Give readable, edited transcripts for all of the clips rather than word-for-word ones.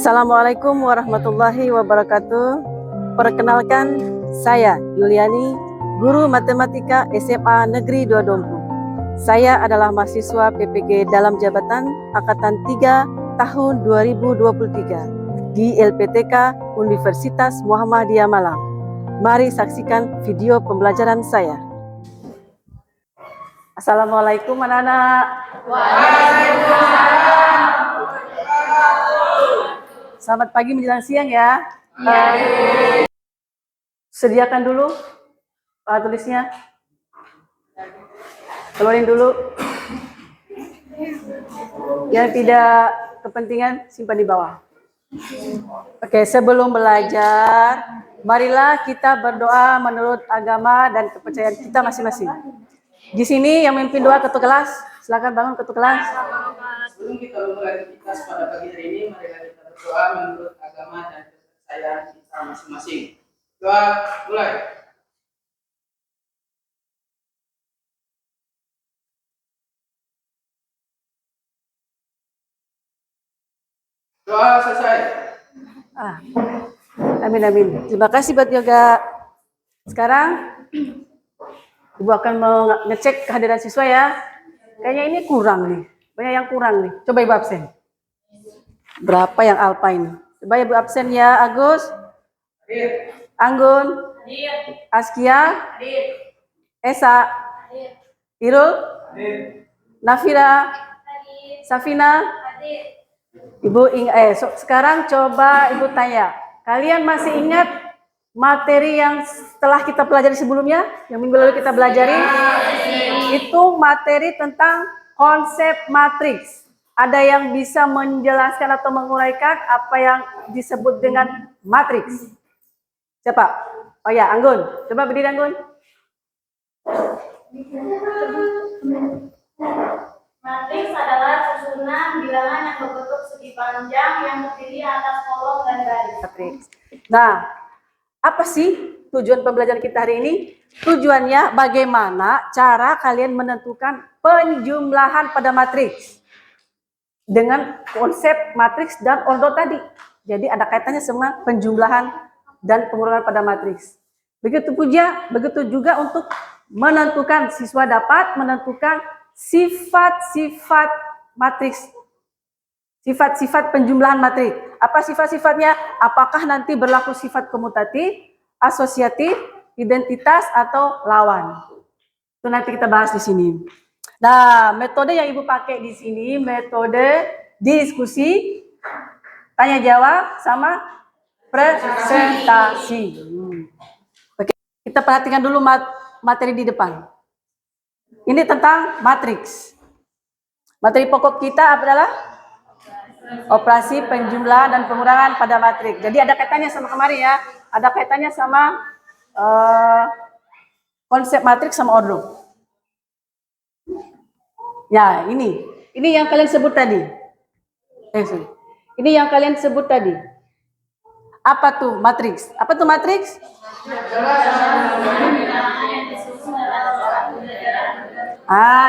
Assalamualaikum warahmatullahi wabarakatuh. Perkenalkan, saya Yuliani, guru matematika SMA Negeri 2 Dompu. Saya adalah mahasiswa PPG dalam jabatan Angkatan 3 tahun 2023 di LPTK Universitas Muhammadiyah Malang. Mari saksikan video pembelajaran saya. Assalamualaikum anak-anak. Selamat pagi menjelang siang ya. Sediakan dulu tulisnya. Keluarin dulu. Yang tidak kepentingan simpan di bawah. Oke, sebelum belajar, marilah kita berdoa menurut agama dan kepercayaan kita masing-masing. Di sini yang memimpin doa ketua kelas, silakan bangun ketua kelas. Sebelum kita memulai aktivitas pada pagi hari ini, marilah kita berdoa menurut agama dan kepercayaan kita masing-masing. Doa mulai. Doa selesai. Amin amin. Terima kasih buat yoga. Sekarang Ibu akan mengecek kehadiran siswa ya. Kayaknya ini kurang nih. Banyak yang kurang nih. Coba Ibu absen. Berapa yang alpine? Coba Ibu absen ya. Agus, Hadir. Anggun, Hadir. Askia, Hadir. Esa, Hadir. Irul, Hadir. Nafira, Hadir. Safina. Hadir. Ibu sekarang coba Ibu tanya. Kalian masih ingat materi yang setelah kita pelajari sebelumnya? Yang minggu lalu kita pelajari? Itu materi tentang konsep matriks. Ada yang bisa menjelaskan atau menguraikan apa yang disebut dengan matriks? Siapa? Oh ya, Anggun. Coba berdiri Anggun. Matriks adalah susunan bilangan yang berbentuk segi panjang yang terdiri atas kolom dan baris. Matriks. Nah, apa sih tujuan pembelajaran kita hari ini? Tujuannya bagaimana cara kalian menentukan penjumlahan pada matriks dengan konsep matriks dan ordo tadi. Jadi ada kaitannya sama penjumlahan dan pengurangan pada matriks. Begitu juga untuk menentukan, siswa dapat menentukan sifat-sifat matriks, sifat-sifat penjumlahan matriks. Apa sifat-sifatnya? Apakah nanti berlaku sifat komutatif, asosiatif, identitas, atau lawan? Itu nanti kita bahas di sini. Nah, metode yang Ibu pakai di sini metode diskusi, tanya jawab, sama presentasi. Oke, kita perhatikan dulu materi di depan. Ini tentang matriks. Materi pokok kita adalah operasi penjumlahan dan pengurangan pada matriks. Jadi ada kaitannya sama kemarin ya. Ada kaitannya sama konsep matriks sama ordo. Ya, ini yang kalian sebut tadi. Ini yang kalian sebut tadi. Apa tuh matriks? Apa tuh matriks?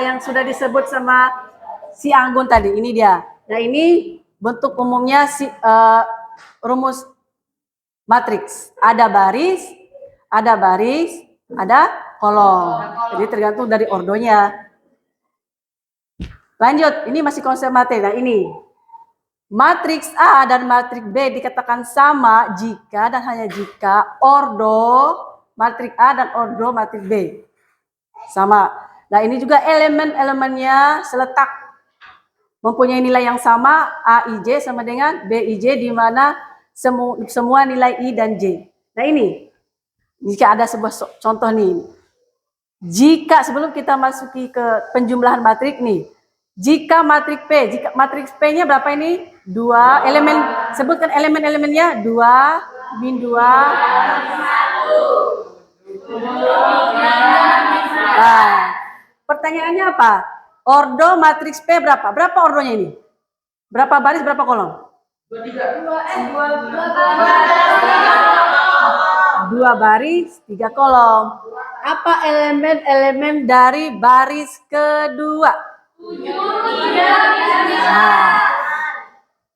Yang sudah disebut sama si Anggun tadi. Ini dia. Nah, ini bentuk umumnya rumus matriks. Ada baris, ada kolom. Jadi tergantung dari ordonya. Lanjut, ini masih konsep materi. Nah, ini matriks A dan matriks B dikatakan sama jika dan hanya jika ordo matriks A dan ordo matriks B sama. Nah, ini juga elemen-elemennya seletak mempunyai nilai yang sama, AIJ sama dengan BIJ, di mana semua nilai I dan J. Nah, ini jika ada sebuah contoh nih. Jika sebelum kita masuki ke penjumlahan matriks nih, jika matriks P-nya berapa ini? 2 elemen, sebutkan elemen-elemennya. 2, min 2. Nah, pertanyaannya apa? Ordo matriks P berapa? Berapa ordonya ini? Berapa baris, berapa kolom? 2 baris, 3 kolom. Apa elemen-elemen dari baris kedua? Nah,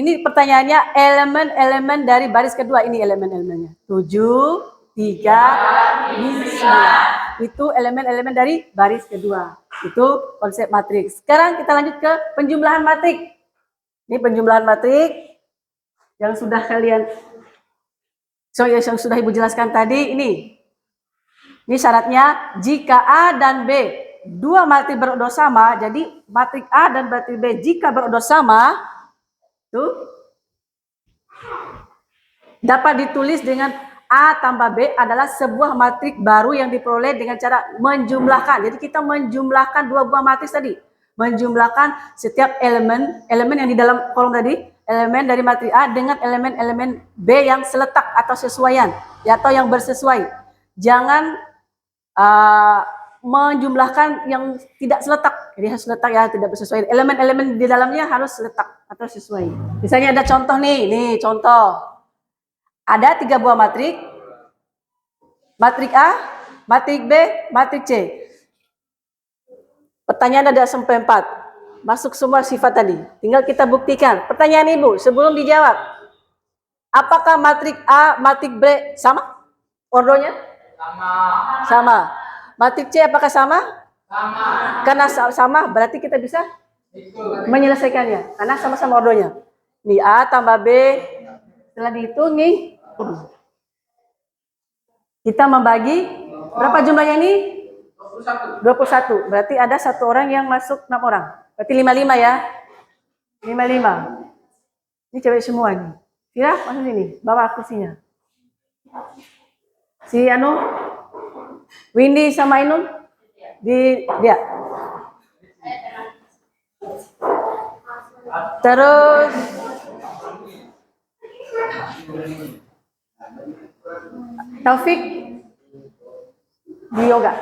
ini pertanyaannya elemen-elemen dari baris kedua. Ini elemen-elemennya. 7, 3, 9. Itu elemen-elemen dari baris kedua. Itu konsep matriks. Sekarang kita lanjut ke penjumlahan matriks. Ini penjumlahan matriks yang sudah kalian, yang sudah Ibu jelaskan tadi. Ini syaratnya jika A dan B dua matriks berodo sama, jadi matriks A dan matriks B jika berodo sama, tuh dapat ditulis dengan A tambah B adalah sebuah matriks baru yang diperoleh dengan cara menjumlahkan. Jadi kita menjumlahkan dua buah matriks tadi, menjumlahkan setiap elemen yang di dalam kolom tadi, elemen dari matriks A dengan elemen-elemen B yang seletak atau sesuaian, ya, atau yang bersesuai. Jangan menjumlahkan yang tidak seletak, jadi harus seletak ya, tidak bersesuaian. Elemen-elemen di dalamnya harus seletak atau sesuai. Misalnya ada contoh nih contoh. Ada 3 buah matriks, matriks A, matriks B, matriks C. Pertanyaan ada sampai 4. Masuk semua sifat tadi. Tinggal kita buktikan. Pertanyaan Ibu sebelum dijawab. Apakah matriks A, matriks B sama ordonya? Sama. Matriks C apakah sama? Sama. Karena sama berarti kita bisa menyelesaikannya. Karena sama-sama ordonya. Nih A tambah B. Setelah dihitung nih, kita membagi berapa jumlahnya ini? 21. Berarti ada 1 orang yang masuk 6 orang. Berarti 55 ya. 55. Ini cewek semua nih. Fira, masuk sini. Bawa kursinya. Si Windy sama Ainun dia. Terus Taufik di yoga.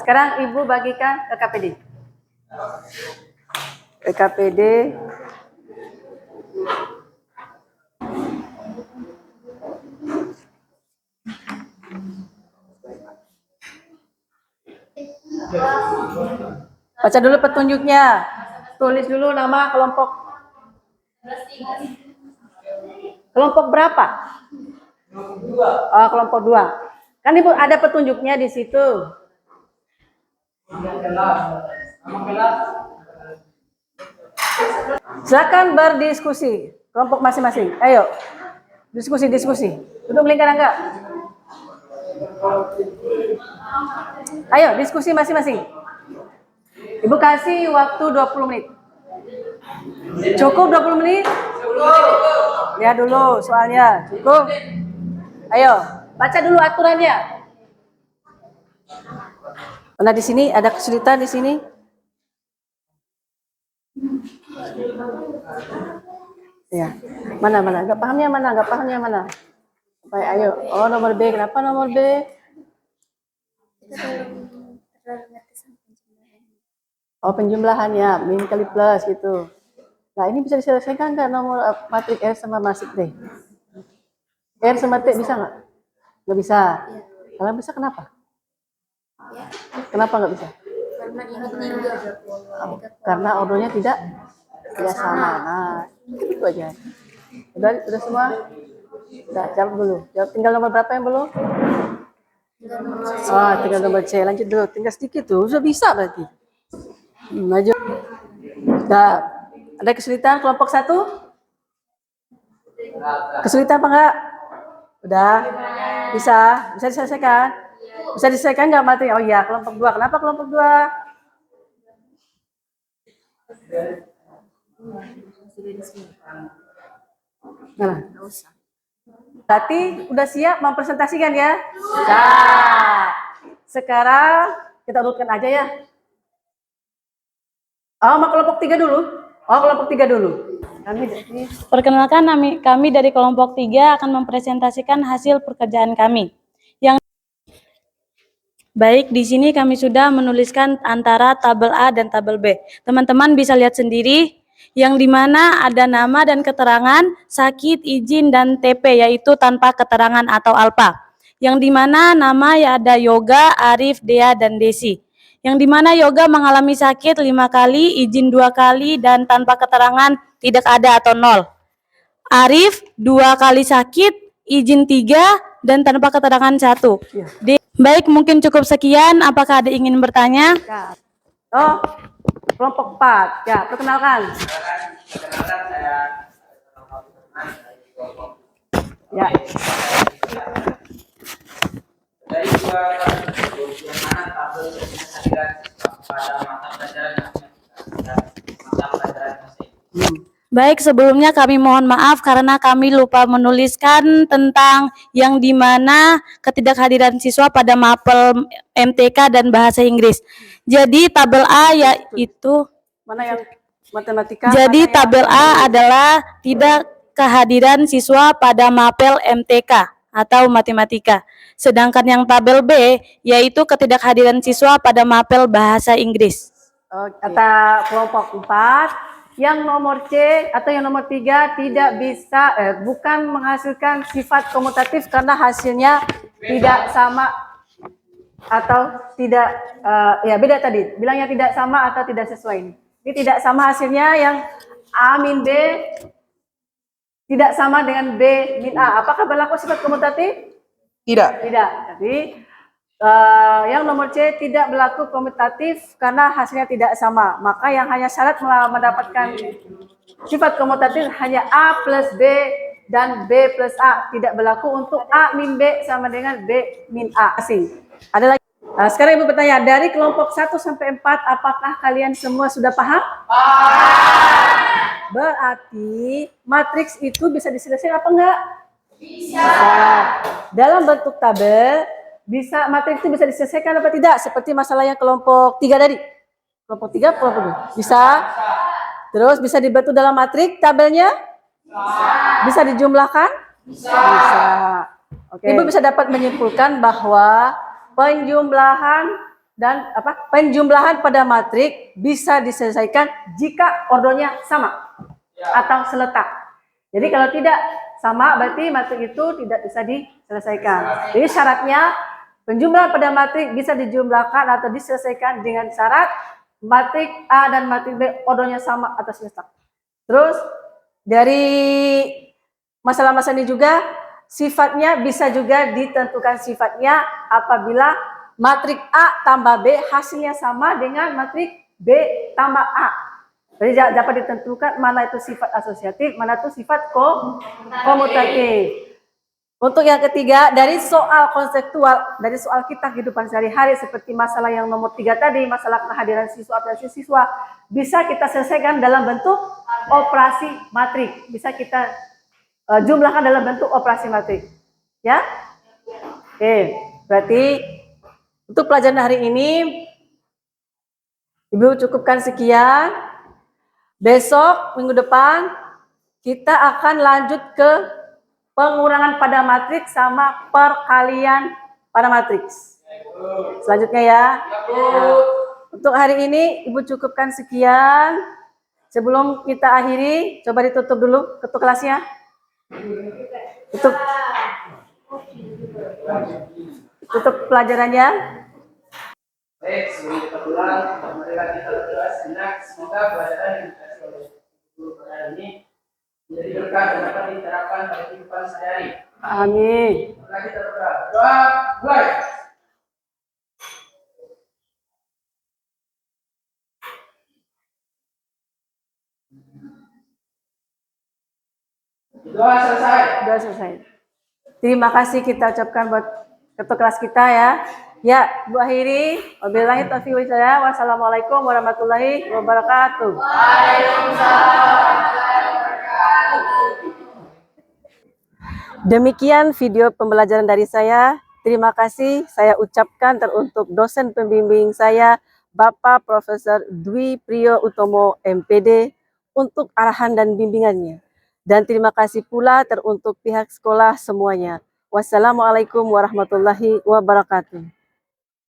Sekarang Ibu bagikan ke KPD. Baca dulu petunjuknya. Tulis dulu nama kelompok. Kelompok berapa? Oh, kelompok 2. Kan Ibu ada petunjuknya di situ. Silakan berdiskusi. Kelompok masing-masing. Ayo. Diskusi. Duduk melingkar enggak? Ayo, diskusi masing-masing. Ibu kasih waktu 20 menit. Cukup 20 menit? Ya dulu soalnya. Cukup? Ayo, baca dulu aturannya. Nah, di sini ada kesulitan di sini. Ya. Mana? Enggak pahamnya mana? Baik, ayo. Oh, nomor B. Kenapa nomor B? Oh, penjumlahannya min kali plus gitu. Nah, ini bisa diselesaikan nggak nomor matriks R sama matriks T? R sama T bisa nggak? Nggak bisa. Kalau bisa kenapa? Kenapa nggak bisa? Karena ordonya tidak sama. Nah, itu aja. Udah semua? Udah, jawab dulu. Tinggal nomor berapa yang belum? Tinggal nomor C. Lanjut dulu. Tinggal sedikit tuh. Sudah bisa berarti. Maju. Udah. Ada kesulitan kelompok 1? Kesulitan apa enggak? Udah. Bisa diselesaikan? Bisa diselesaikan enggak materi? Oh iya, kelompok 2. Kenapa kelompok 2? Nah. Berarti udah siap mempresentasikan ya? Nah, sekarang kita urutkan aja ya. Oh, mau kelompok 3 dulu? Oh, kelompok 3 dulu. Perkenalkan, kami dari kelompok 3 akan mempresentasikan hasil pekerjaan kami. Baik, di sini kami sudah menuliskan antara tabel A dan tabel B. Teman-teman bisa lihat sendiri, yang dimana ada nama dan keterangan, sakit, izin, dan TP, yaitu tanpa keterangan atau alpa. Yang dimana nama ya ada Yoga, Arif, Dea, dan Desi. yang dimana Yoga mengalami sakit 5 kali, izin 2 kali, dan tanpa keterangan tidak ada atau 0. Arif 2 kali sakit, izin 3, dan tanpa keterangan 1. Baik, mungkin cukup sekian. Apakah ada ingin bertanya? Ya. Oh, kelompok 4. Ya, perkenalkan. Perkenalkan saya dari kelompok Ya. dari dua kelas tersebut yang mana tabel kehadiran pada mata pelajaran matematika dan mata pelajaran mesin. Baik, sebelumnya kami mohon maaf karena kami lupa menuliskan tentang yang dimana ketidakhadiran siswa pada mapel MTK dan bahasa Inggris. Jadi tabel A yaitu Mana yang matematika? Jadi mana yang- tabel A adalah tidak kehadiran siswa pada mapel MTK atau matematika. Sedangkan yang tabel B yaitu ketidakhadiran siswa pada mapel bahasa Inggris. Kata kelompok 4, yang nomor C atau yang nomor 3 tidak bisa, bukan menghasilkan sifat komutatif karena hasilnya tidak sama atau tidak, ya beda tadi, bilangnya tidak sama atau tidak sesuai. Ini tidak sama hasilnya, yang A min B tidak sama dengan B min A. Apakah berlaku sifat komutatif? Tidak. Tidak. Jadi yang nomor C tidak berlaku komutatif karena hasilnya tidak sama. Maka yang hanya syarat mendapatkan sifat komutatif hanya A plus B dan B plus A. Tidak berlaku untuk A min B sama dengan B min A. Ada lagi? Nah, sekarang Ibu bertanya, dari kelompok 1 sampai 4, apakah kalian semua sudah paham? Berarti matriks itu bisa diselesaikan apa enggak? Bisa. Dalam bentuk tabel, matriks itu bisa diselesaikan apa tidak? Seperti masalah yang kelompok 3 tadi. Kelompok 3, kelompok 2. Bisa. Terus bisa dibentuk dalam matriks tabelnya? Bisa dijumlahkan? Bisa. Oke. Ibu bisa dapat menyimpulkan bahwa penjumlahan pada matriks bisa diselesaikan jika ordernya sama atau seletak. Jadi kalau tidak sama berarti matriks itu tidak bisa diselesaikan. Jadi syaratnya penjumlahan pada matriks bisa dijumlahkan atau diselesaikan dengan syarat matriks A dan matriks B ordernya sama atau seletak. Terus dari masalah-masalah ini juga sifatnya bisa juga ditentukan sifatnya apabila matriks A tambah B hasilnya sama dengan matriks B tambah A. Jadi dapat ditentukan mana itu sifat asosiatif, mana itu sifat komutatif. Untuk yang ketiga, dari soal konseptual, dari soal kita kehidupan sehari-hari seperti masalah yang nomor 3 tadi, masalah kehadiran siswa absensi siswa, bisa kita selesaikan dalam bentuk operasi matriks. Bisa kita jumlahkan dalam bentuk operasi matriks. Ya? Oke, berarti untuk pelajaran hari ini Ibu cukupkan sekian. Besok minggu depan kita akan lanjut ke pengurangan pada matriks sama perkalian pada matriks. Selanjutnya ya. Nah, untuk hari ini Ibu cukupkan sekian. Sebelum kita akhiri, coba ditutup dulu ketuk kelasnya. Tutup pelajarannya. Baik, sebelum kita pulang, marilah kita berdoa sejenak. Semoga pelajaran yang dikasih oleh guru pada hari ini menjadi berkah dan dapat diterapkan pada kehidupan sehari-hari. Amin. Marilah kita berdoa. Doa mulai. Doa selesai. Sudah selesai. Terima kasih kita ucapkan buat ketua kelas kita ya. Ya, Bu akhiri. Wabillahi taufiq wal hidayah. Wassalamualaikum warahmatullahi wabarakatuh. Demikian video pembelajaran dari saya. Terima kasih saya ucapkan teruntuk dosen pembimbing saya, Bapak Profesor Dwi Priyo Utomo MPD, untuk arahan dan bimbingannya. Dan terima kasih pula teruntuk pihak sekolah semuanya. Wassalamualaikum warahmatullahi wabarakatuh.